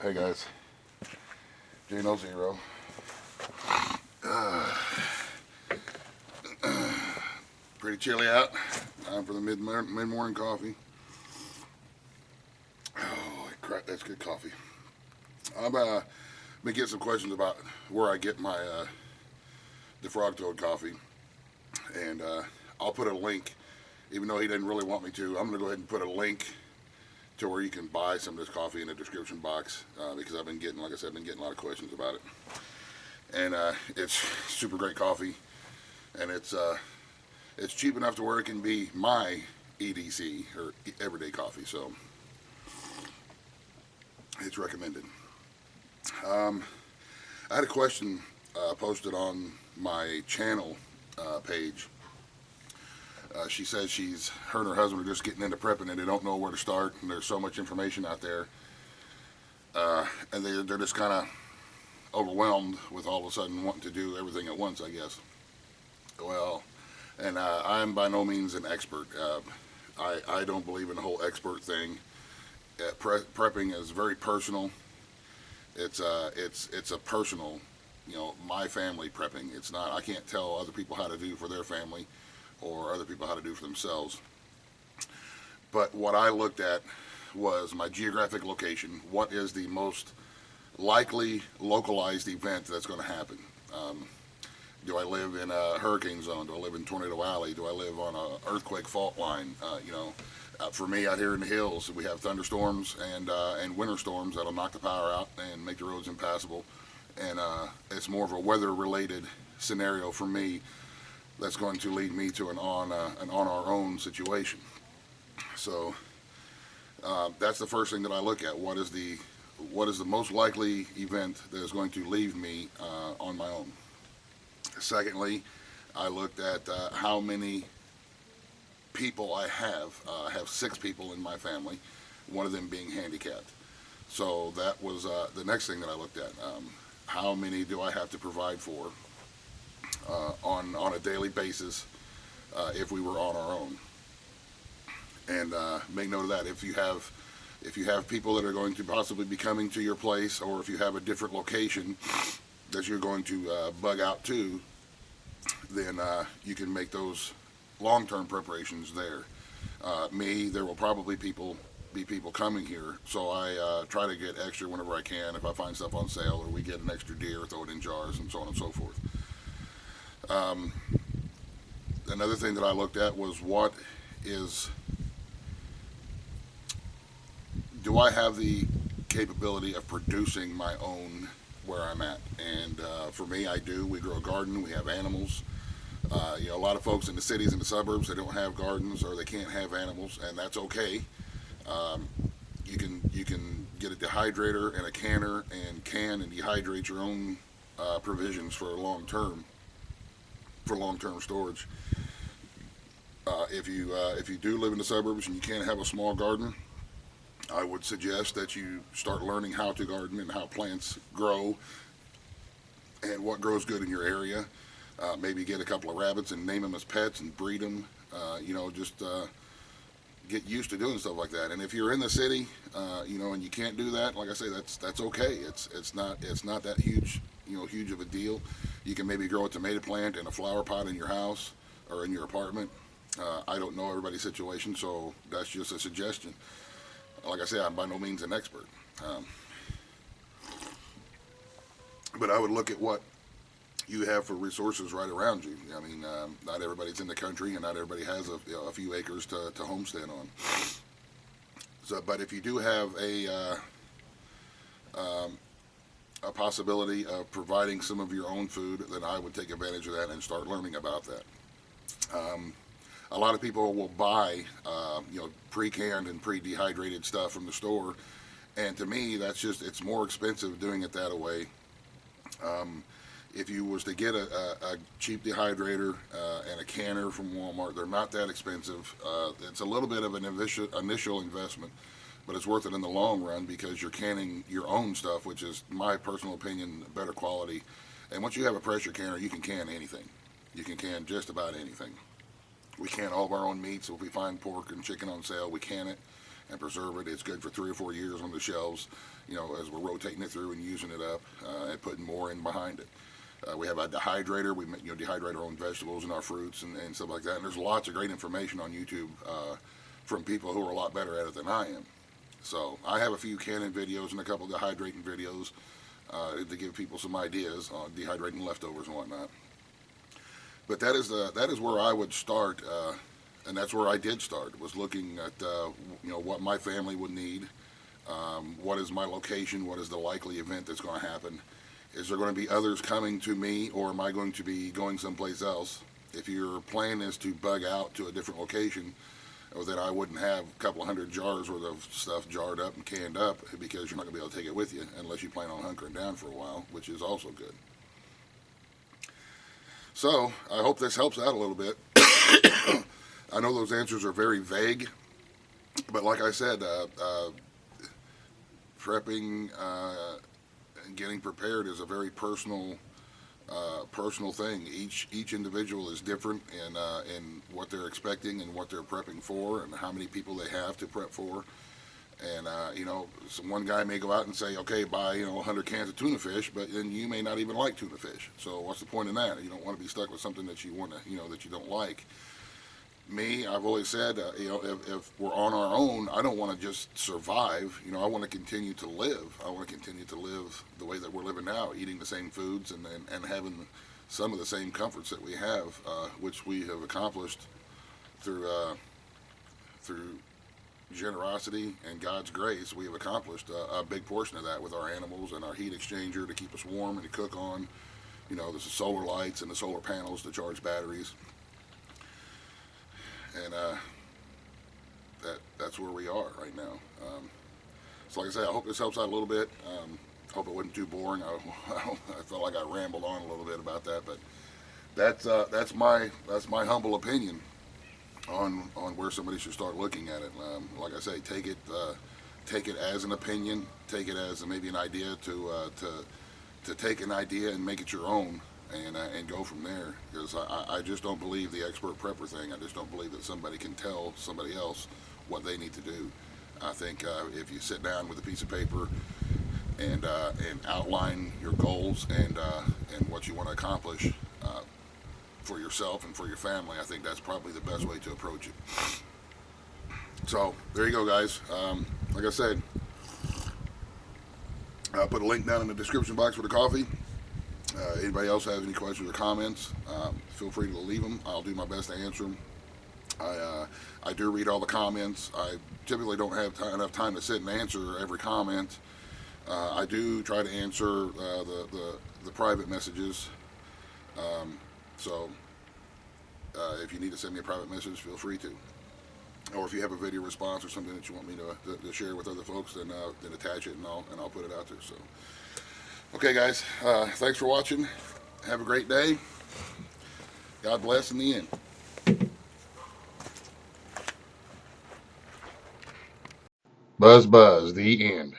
Hey guys, Gino Zero. Uh, Pretty chilly out. Time for the mid morning coffee. Oh, crap, that's good coffee. I'm been getting some questions about where I get my the Frog Toad coffee, and I'll put a link. Even though he didn't really want me to, I'm gonna go ahead and put a link to where you can buy some of this coffee in the description box because I've been getting, like I said, I've been getting a lot of questions about it. And it's super great coffee, and it's cheap enough to where it can be my EDC or everyday coffee, so it's recommended. I had a question posted on my channel page. She says her and her husband are just getting into prepping and they don't know where to start, and there's so much information out there, and they're just kind of overwhelmed with all of a sudden wanting to do everything at once, I guess. Well, and I'm by no means an expert. I don't believe in the whole expert thing. Prepping is very personal. It's a personal, my family prepping. It's not. I can't tell other people how to do for their family, or other people how to do for themselves. But what I looked at was my geographic location. What is the most likely localized event that's going to happen? Do I live in a hurricane zone? Do I live in Tornado Alley? Do I live on an earthquake fault line? For me, out here in the hills, we have thunderstorms and winter storms that'll knock the power out and make the roads impassable. And it's more of a weather-related scenario for me that's going to lead me to an on our own situation. So that's the first thing that I look at. What is the most likely event that is going to leave me on my own? Secondly, I looked at how many people I have. I have 6 people in my family, one of them being handicapped. So that was the next thing that I looked at. How many do I have to provide for on a daily basis if we were on our own? And make note of that. If you have people that are going to possibly be coming to your place, or if you have a different location that you're going to bug out to, then you can make those long-term preparations there. There will probably be people coming here, so I try to get extra whenever I can. If I find stuff on sale, or we get an extra deer, throw it in jars, and so on and so forth. Another thing that I looked at was do I have the capability of producing my own where I'm at? And for me, I do. We grow a garden. We have animals. A lot of folks in the cities and the suburbs, they don't have gardens, or they can't have animals, and that's okay. You can get a dehydrator and a canner and can and dehydrate your own provisions for long-term storage. If you do live in the suburbs and you can't have a small garden, I would suggest that you start learning how to garden and how plants grow and what grows good in your area. Maybe get a couple of rabbits and name them as pets and breed them. Just get used to doing stuff like that. And if you're in the city, and you can't do that, like I say, that's okay. It's not that huge of a deal. You can maybe grow a tomato plant in a flower pot in your house or in your apartment. I don't know everybody's situation, so that's just a suggestion. Like I say, I'm by no means an expert. But I would look at what you have for resources right around you. I mean, not everybody's in the country, and not everybody has a few acres to homestead on. So, but if you do have a possibility of providing some of your own food, then I would take advantage of that and start learning about that. A lot of people will buy, pre-canned and pre-dehydrated stuff from the store, and to me, it's more expensive doing it that way. If you was to get a cheap dehydrator and a canner from Walmart, they're not that expensive. It's a little bit of an initial investment, but it's worth it in the long run because you're canning your own stuff, which is, my personal opinion, better quality. And once you have a pressure canner, you can can anything. You can can just about anything. We can all of our own meat, so if we find pork and chicken on sale, we can it. and preserve it. It's good for 3 or 4 years on the shelves, you know, as we're rotating it through and using it up and putting more in behind it. We have a dehydrator. We dehydrate our own vegetables and our fruits and stuff like that. And there's lots of great information on YouTube from people who are a lot better at it than I am. So I have a few canning videos and a couple of dehydrating videos to give people some ideas on dehydrating leftovers and whatnot. But that is where I would start, and that's where I did start. Was looking at what my family would need. What is my location? What is the likely event that's going to happen? Is there going to be others coming to me, or am I going to be going someplace else? If your plan is to bug out to a different location, or that I wouldn't have a couple of 100 jars worth of stuff jarred up and canned up, because you're not going to be able to take it with you unless you plan on hunkering down for a while, which is also good. So I hope this helps out a little bit. I know those answers are very vague, but like I said, prepping and getting prepared is a very personal thing. Each individual is different in what they're expecting and what they're prepping for, and how many people they have to prep for. And one guy may go out and say, okay, buy 100 cans of tuna fish, but then you may not even like tuna fish. So what's the point in that? You don't want to be stuck with something that you want to that you don't like. Me, I've always said, if we're on our own, I don't want to just survive. I want to continue to live. I want to continue to live the way that we're living now, eating the same foods and having some of the same comforts that we have, which we have accomplished through generosity and God's grace. We have accomplished a big portion of that with our animals and our heat exchanger to keep us warm and to cook on. There's the solar lights and the solar panels to charge batteries. And that's where we are right now. So like I say, I hope this helps out a little bit. Hope it wasn't too boring. I felt like I rambled on a little bit about that, but that's my humble opinion on where somebody should start looking at it. Like I say, take it as an opinion. Take it as maybe an idea to take an idea and make it your own. And go from there, because I just don't believe the expert prepper thing. I just don't believe that somebody can tell somebody else what they need to do. I think if you sit down with a piece of paper and outline your goals and what you want to accomplish for yourself and for your family, I think that's probably the best way to approach it. So there you go, guys. Like I said, I'll put a link down in the description box for the coffee. Anybody else has any questions or comments, feel free to leave them. I'll do my best to answer them. I do read all the comments. I typically don't have enough time to sit and answer every comment. I do try to answer the private messages. So if you need to send me a private message, feel free to. Or if you have a video response or something that you want me to share with other folks, then attach it and I'll put it out there. So. Okay, guys, thanks for watching. Have a great day. God bless in the end. Buzz, buzz, the end.